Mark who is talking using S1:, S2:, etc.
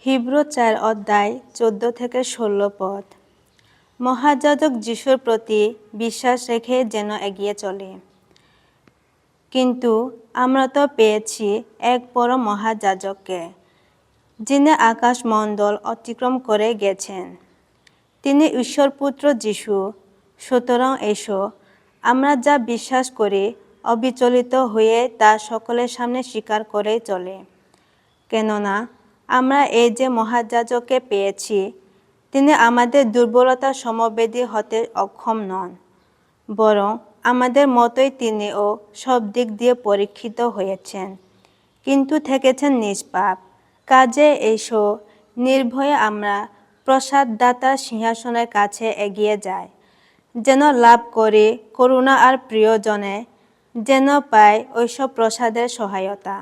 S1: Hebrew ৪ অধ্যায় ১৪-১৬ পদ। মহাযাজক যিশুর প্রতি বিশ্বাস রেখে যেন এগিয়ে চলে। কিন্তু আমরা তো পেয়েছি এক বড় মহাযাজককে, যিনি আকাশমণ্ডল অতিক্রম করে গেছেন। তিনি ঈশ্বরপুত্র যিশু। সুতরাং এসো, আমরা যা বিশ্বাস করি অবিচলিত হয়ে তা সকলের সামনে স্বীকার করে চলে। কেননা আমরা এই যে মহাযাজককে পেয়েছি, তিনি আমাদের দুর্বলতা সমবেদী হতে অক্ষম নন, বরং আমাদের মতোই তিনিও সব দিক দিয়ে পরীক্ষিত হয়েছেন, কিন্তু থেকেছেন নিষ্পাপ। কাজে এসো, নির্ভয়ে আমরা প্রসাদদাতার সিংহাসনের কাছে এগিয়ে যাই, যেন লাভ করি করুণা আর প্রিয়জনে, যেন পাই ঐসব প্রসাদের সহায়তা।